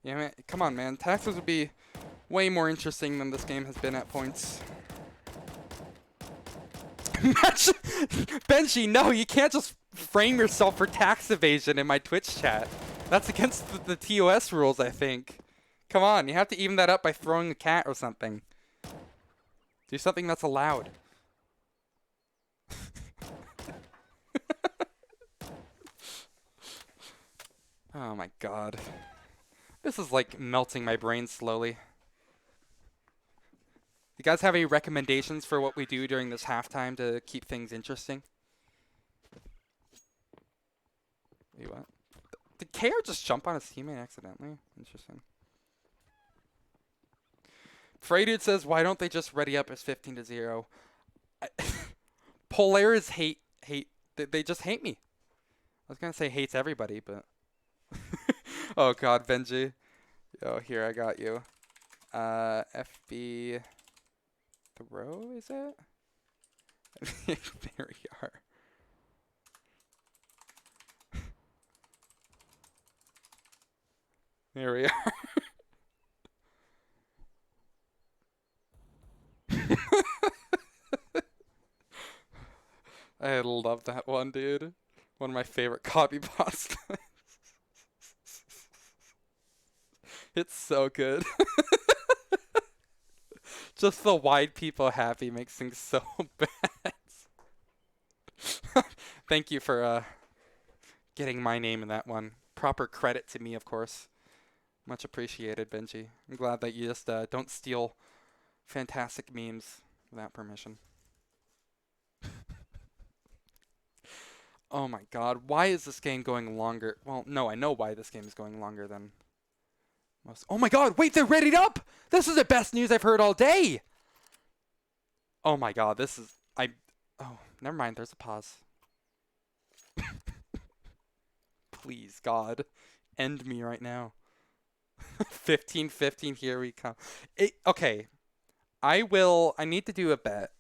Yeah, man, come on, man. Taxes would be way more interesting than this game has been at points. Benji, no, you can't just frame yourself for tax evasion in my Twitch chat. That's against the TOS rules, I think. Come on, you have to even that up by throwing a cat or something. Do something that's allowed. Oh my god. This is like melting my brain slowly. You guys have any recommendations for what we do during this halftime to keep things interesting? Wait, what? Did KR just jump on his teammate accidentally? Interesting. Freydude says, why don't they just ready up as 15-0? polariZ hate. They just hate me. I was going to say hates everybody, but... Oh god, Benji. Yo, here, I got you. FB... Throw, is it? There we are. There we are. I love that one, dude. One of my favorite copy bots. It's so good. Just the white people happy makes things so bad. Thank you for getting my name in that one. Proper credit to me, of course. Much appreciated, Benji. I'm glad that you just don't steal fantastic memes without permission. Oh my god, why is this game going longer? Well, no, I know why this game is going longer than most. Oh my god, wait, they're readied up! This is the best news I've heard all day! Oh my god, this is... Oh, never mind, there's a pause. Please, God, end me right now. 15-15, here we come. Okay, I need to do a bet.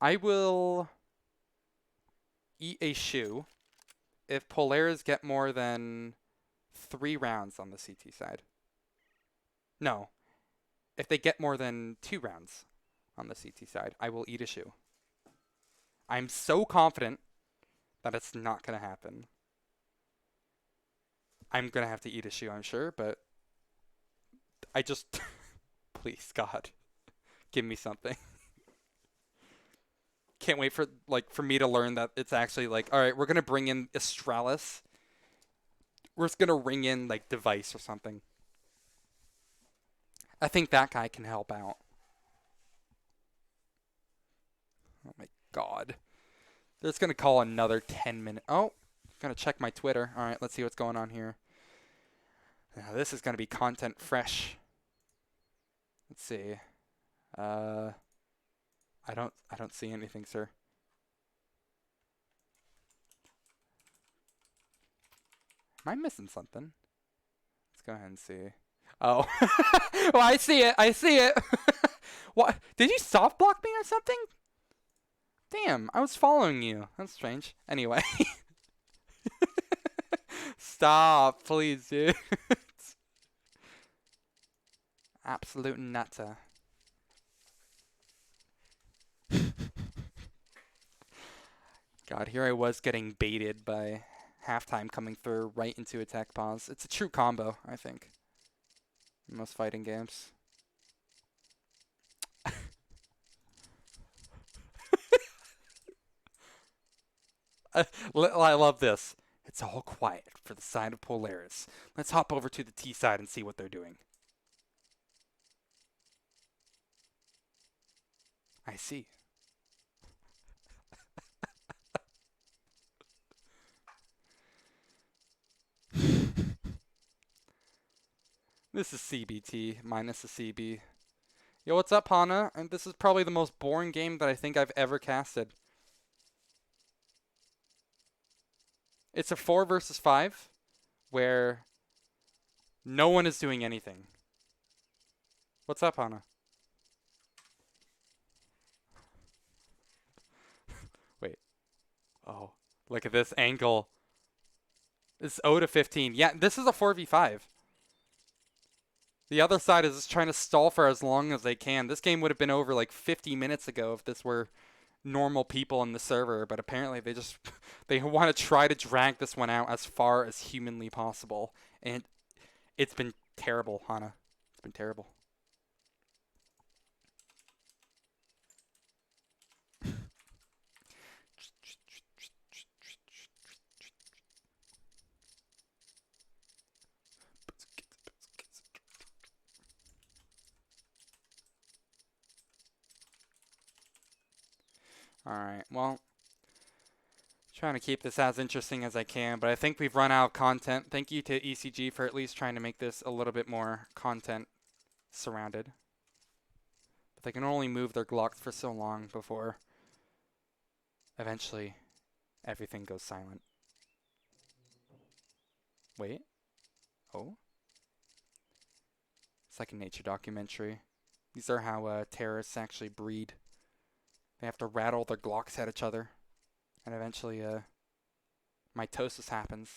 I will eat a shoe if polariZ get more than 3 rounds on the CT side. No. If they get more than 2 rounds on the CT side, I will eat a shoe. I'm so confident that it's not going to happen. I'm going to have to eat a shoe, I'm sure, but I just... Please, God. Give me something. Can't wait for me to learn that it's actually like, all right, we're going to bring in Astralis. We're just going to ring in like Device or something. I think that guy can help out. Oh my god. They're just going to call another 10 minutes. Oh, going to check my Twitter. All right, let's see what's going on here. Now, this is going to be content fresh. Let's see. I don't see anything, sir. Am I missing something? Let's go ahead and see. Oh. Well, I see it. I see it. What? Did you soft block me or something? Damn, I was following you. That's strange. Anyway. Stop, please, dude. Absolute nutter. God, here I was getting baited by halftime coming through right into attack pause. It's a true combo, I think, in most fighting games. I love this. It's all quiet for the side of polariZ. Let's hop over to the T side and see what they're doing. I see. This is CBT minus a CB. Yo, what's up, Hana? And this is probably the most boring game that I think I've ever casted. It's a 4 versus 5 where no one is doing anything. What's up, Hana? Look at this angle. It's 0 to 15. Yeah, this is a 4v5. The other side is just trying to stall for as long as they can. This game would have been over like 50 minutes ago if this were normal people in the server, but apparently they just they want to try to drag this one out as far as humanly possible. And it's been terrible, Hana. It's been terrible. Alright, well, trying to keep this as interesting as I can, but I think we've run out of content. Thank you to ECG for at least trying to make this a little bit more content surrounded. But they can only move their Glocks for so long before eventually everything goes silent. Wait. Oh. It's like a nature documentary. These are how terrorists actually breed. They have to rattle their Glocks at each other. And eventually, mitosis happens.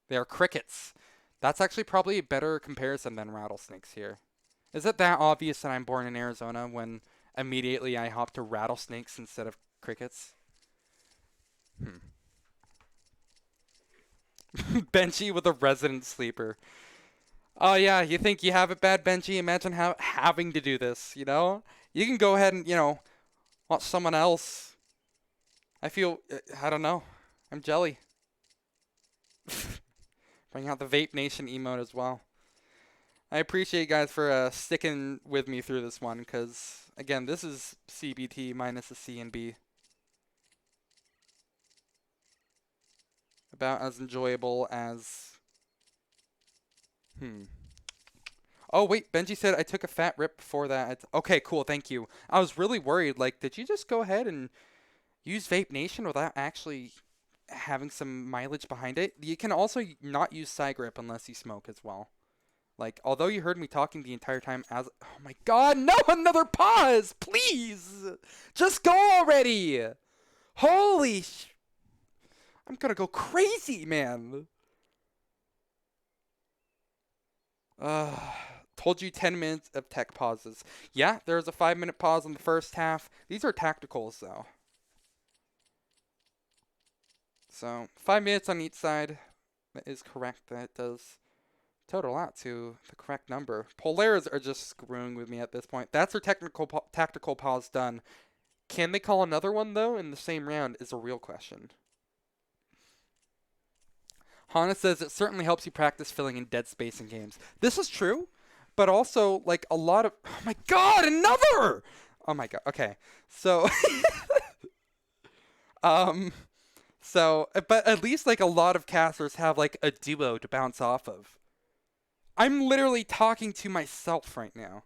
They are crickets. That's actually probably a better comparison than rattlesnakes here. Is it that obvious that I'm born in Arizona when immediately I hop to rattlesnakes instead of crickets? Benji with a resident sleeper. Oh yeah, you think you have it bad, Benji? Imagine having to do this, you know? You can go ahead and, you know, watch someone else. I feel, I don't know. I'm jelly. Bring out the Vape Nation emote as well. I appreciate you guys for sticking with me through this one, because, again, this is CBT minus a C and B. About as enjoyable as... Oh, wait, Benji said I took a fat rip before that. Okay, cool, thank you. I was really worried, like, did you just go ahead and use Vape Nation without actually having some mileage behind it? You can also not use side grip unless you smoke as well. Like, although you heard me talking the entire time as... Oh my god, no, another pause! Please! Just go already! Holy I'm gonna go crazy, man! Told you 10 minutes of tech pauses. Yeah, there was a 5-minute pause in the first half. These are tacticals, though. So, 5 minutes on each side. That is correct. That does total out to the correct number. polariZ are just screwing with me at this point. That's their tactical pause done. Can they call another one, though, in the same round is a real question. Hana says it certainly helps you practice filling in dead space in games. This is true, but also, like, a lot of... Oh my god, another! Oh my god, okay. So... but at least, like, a lot of casters have, like, a duo to bounce off of. I'm literally talking to myself right now.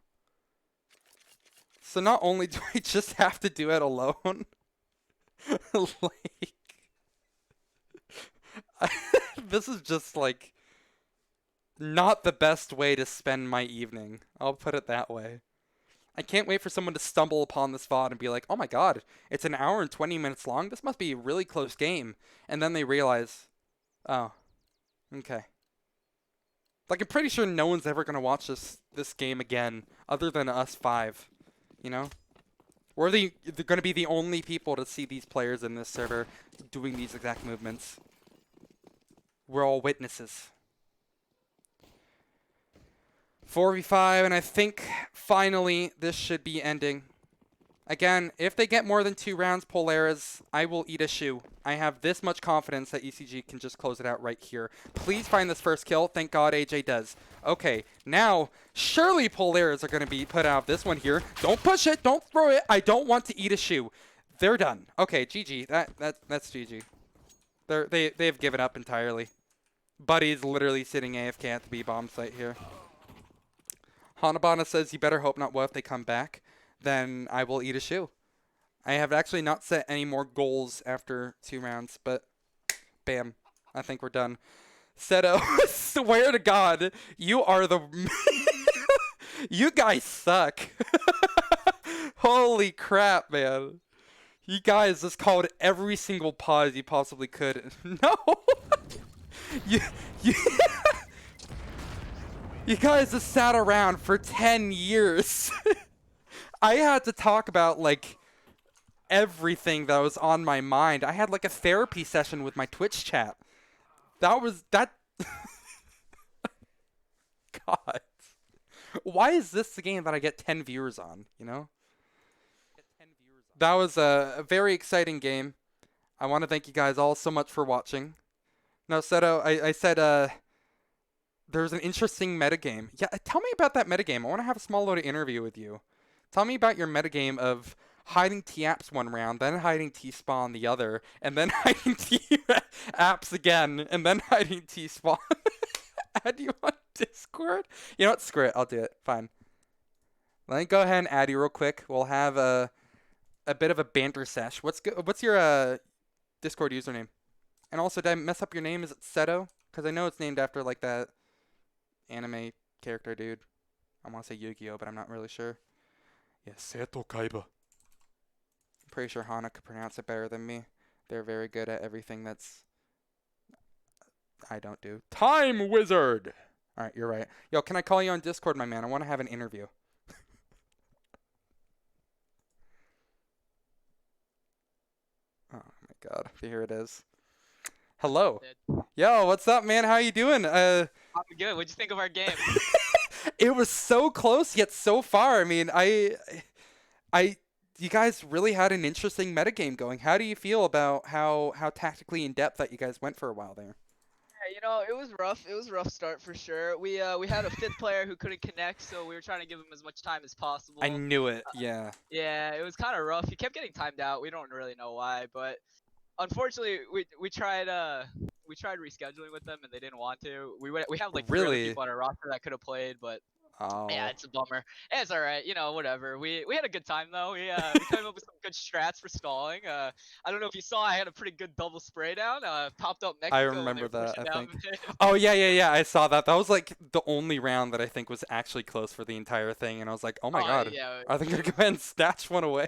So not only do I just have to do it alone, like... This is just, like, not the best way to spend my evening. I'll put it that way. I can't wait for someone to stumble upon this VOD and be like, oh my god, it's an hour and 20 minutes long? This must be a really close game. And then they realize, oh, okay. Like, I'm pretty sure no one's ever going to watch this game again other than us 5, you know? We're going to be the only people to see these players in this server doing these exact movements. We're all witnesses. 4v5, and I think finally this should be ending. Again, if they get more than 2 rounds, polariZ, I will eat a shoe. I have this much confidence that ECG can just close it out right here. Please find this first kill. Thank God AJ does. Okay, now, surely polariZ are going to be put out of this one here. Don't push it. Don't throw it. I don't want to eat a shoe. They're done. Okay, GG. That's GG. They've given up entirely. Buddy's literally sitting AFK at the B-bomb site here. Hanabana says, you better hope not. What if they come back? Then I will eat a shoe. I have actually not set any more goals after 2 rounds, but bam. I think we're done. Seto, swear to God, you are the... You guys suck. Holy crap, man. You guys just called every single pause you possibly could. No! you, you, you guys just sat around for 10 years. I had to talk about, like, everything that was on my mind. I had, like, a therapy session with my Twitch chat. That. God. Why is this the game that I get 10 viewers on, you know? That was a very exciting game. I want to thank you guys all so much for watching. Now, Seto, I said there's an interesting metagame. Yeah, tell me about that metagame. I want to have a small little interview with you. Tell me about your metagame of hiding T-apps one round, then hiding T-spawn the other, and then hiding T-apps again, and then hiding T-spawn. Add you on Discord? You know what? Screw it. I'll do it. Fine. Let me go ahead and add you real quick. We'll have a bit of a banter sesh. What's your Discord username? And also, did I mess up your name? Is it Seto? Because I know it's named after like that anime character dude. I want to say Yu-Gi-Oh, but I'm not really sure. Yeah, Seto Kaiba. I'm pretty sure Hana could pronounce it better than me. They're very good at everything that's I don't do. Time Wizard! Alright, you're right. Yo, can I call you on Discord, my man? I want to have an interview. Oh my god, here it is. Hello. Yo, what's up, man? How you doing? I'm good. What'd you think of our game? It was so close yet so far. I mean, you guys really had an interesting metagame going. How do you feel about how tactically in depth that you guys went for a while there? Yeah, you know, it was rough. It was a rough start for sure. We had a fifth player who couldn't connect, so we were trying to give him as much time as possible. I knew it. Yeah. Yeah, it was kind of rough. He kept getting timed out. We don't really know why, but unfortunately, we tried rescheduling with them and they didn't want to. We have like 3 other Really? people on our roster that could have played, but Oh. yeah, it's a bummer. It's all right, you know, whatever. We had a good time though. We came up with some good strats for stalling. I don't know if you saw, I had a pretty good double spray down. Popped up Mexico. I when they remember were that, pushing I down think. mid. Oh, yeah. I saw that. That was like the only round that I think was actually close for the entire thing. And I was like, oh my god. Yeah, Are they going to go ahead and snatch one away?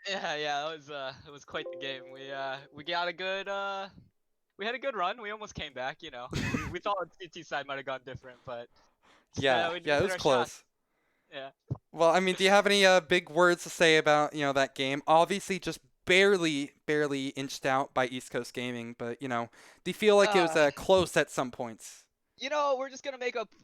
yeah, it was quite the game. We got a good we had a good run. We almost came back, you know. We thought the CT side might have gone different, but Yeah, we yeah, it did was our close. shot. Yeah. Well, I mean, do you have any big words to say about, that game? Obviously, just barely inched out by East Coast Gaming, but, do you feel like it was close at some points? You know, we're just gonna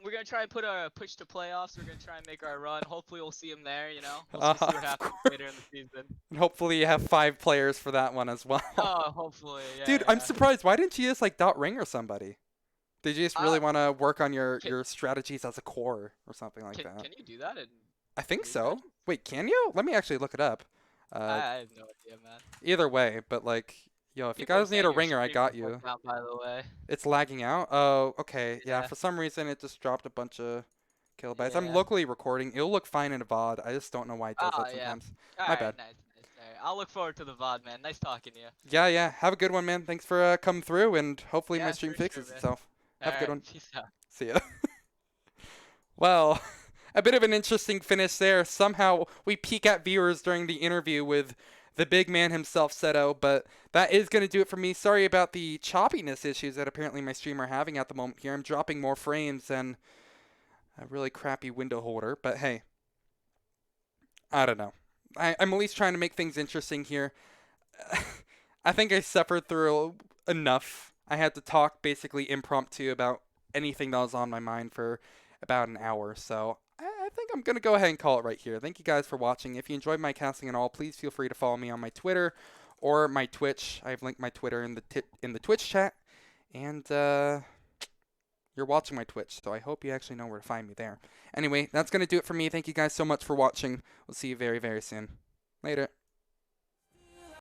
we're gonna try and put a push to playoffs. We're gonna try and make our run. Hopefully, we'll see him there. You know, we'll see what Of happens course. later in the season. And hopefully you have 5 players for that one as well. Oh, hopefully, yeah. Dude, I'm surprised. Why didn't you just, dot ring or somebody? Did you just really want to work on your strategies as a core or something like that? Can you do that? I think so. Wait, can you? Let me actually look it up. I have no idea, man. Either way, but if you People are guys need saying a your ringer, I stream got is you. bugged out, by the way. It's lagging out? Oh, okay. Yeah, Yeah. for some reason it just dropped a bunch of kilobytes. I'm Yeah. locally recording. It'll look fine in a VOD. I just don't know why it does that Yeah. sometimes. All My right, bad. nice. All right. I'll look forward to the VOD, man. Nice talking to you. Yeah. Have a good one, man. Thanks for coming through, and hopefully my Yeah, stream for sure, fixes man. itself. Have a good one. Peace out. See ya. Well, a bit of an interesting finish there. Somehow we peek at viewers during the interview with the big man himself, Seto, but that is going to do it for me. Sorry about the choppiness issues that apparently my stream are having at the moment here. I'm dropping more frames than a really crappy window holder, but hey, I don't know. I'm at least trying to make things interesting here. I think I suffered through enough. I had to talk basically impromptu about anything that was on my mind for about an hour, so I think I'm going to go ahead and call it right here. Thank you guys for watching. If you enjoyed my casting and all, please feel free to follow me on my Twitter or my Twitch. I've linked my Twitter in the Twitch chat, and you're watching my Twitch, so I hope you actually know where to find me there. Anyway, that's going to do it for me. Thank you guys so much for watching. We'll see you very, very soon. Later.